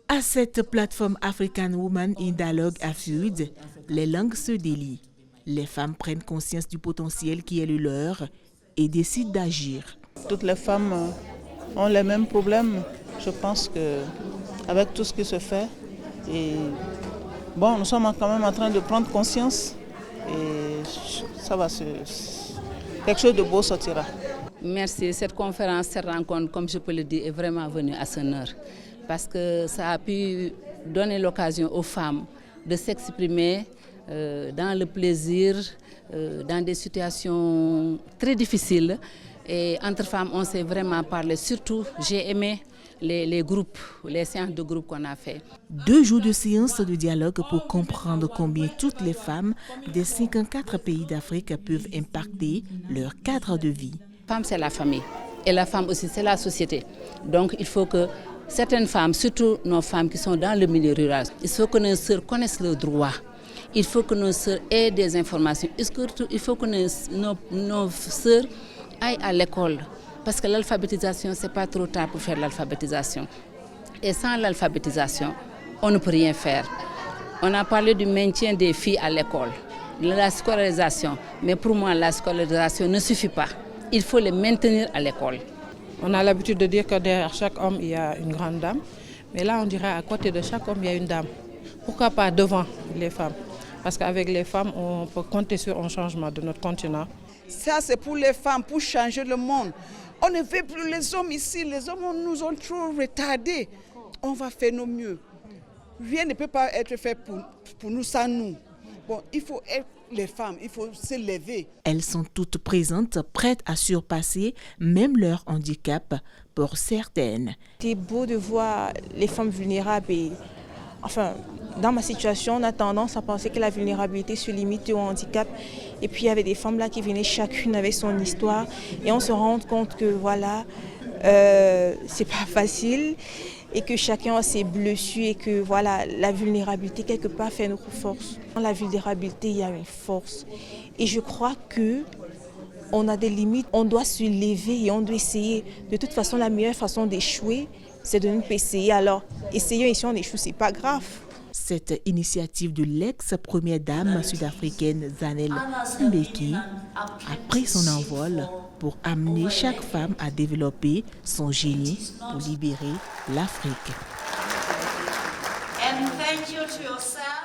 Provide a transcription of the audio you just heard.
À cette plateforme African Women in Dialogue AFUD, les langues se délient. Les femmes prennent conscience du potentiel qui est le leur et décident d'agir. Toutes les femmes ont les mêmes problèmes. Je pense qu'avec tout ce qui se fait, nous sommes quand même en train de prendre conscience et ça va quelque chose de beau sortira. Merci. Cette conférence, cette rencontre, comme je peux le dire, est vraiment venue à son heure. Parce que ça a pu donner l'occasion aux femmes de s'exprimer dans le plaisir, dans des situations très difficiles. Et entre femmes, on s'est vraiment parlé. Surtout, j'ai aimé les groupes, les séances de groupe qu'on a fait. 2 jours de séances de dialogue pour comprendre combien toutes les femmes des 54 pays d'Afrique peuvent impacter leur cadre de vie. La femme, c'est la famille. Et la femme aussi, c'est la société. Donc, il faut que certaines femmes, surtout nos femmes qui sont dans le milieu rural, il faut que nos sœurs connaissent leurs droits. Il faut que nos sœurs aient des informations. Il faut que nos sœurs aillent à l'école. Parce que l'alphabétisation, ce n'est pas trop tard pour faire l'alphabétisation. Et sans l'alphabétisation, on ne peut rien faire. On a parlé du maintien des filles à l'école, de la scolarisation. Mais pour moi, la scolarisation ne suffit pas. Il faut les maintenir à l'école. On a l'habitude de dire que derrière chaque homme, il y a une grande dame. Mais là, on dirait à côté de chaque homme, il y a une dame. Pourquoi pas devant les femmes? Parce qu'avec les femmes, on peut compter sur un changement de notre continent. Ça, c'est pour les femmes, pour changer le monde. On ne veut plus les hommes ici. Les hommes nous ont trop retardés. On va faire nos mieux. Rien ne peut pas être fait pour nous sans nous. Bon, il faut être les femmes, il faut se lever. Elles sont toutes présentes, prêtes à surpasser même leur handicap pour certaines. C'est beau de voir les femmes vulnérables et, dans ma situation, on a tendance à penser que la vulnérabilité se limite au handicap. Et puis il y avait des femmes là qui venaient chacune avec son histoire et on se rend compte que c'est pas facile et que chacun a ses blessures et que la vulnérabilité quelque part fait notre force. Dans la vulnérabilité, il y a une force et je crois que on a des limites, on doit se lever et on doit essayer. De toute façon, la meilleure façon d'échouer, c'est de ne pas essayer. Alors, essayons et si on échoue, c'est pas grave. Cette initiative de l'ex-première dame sud-africaine Zanele Mbeki a pris son envol pour amener chaque femme à développer son génie pour libérer l'Afrique. And thank you to yourself.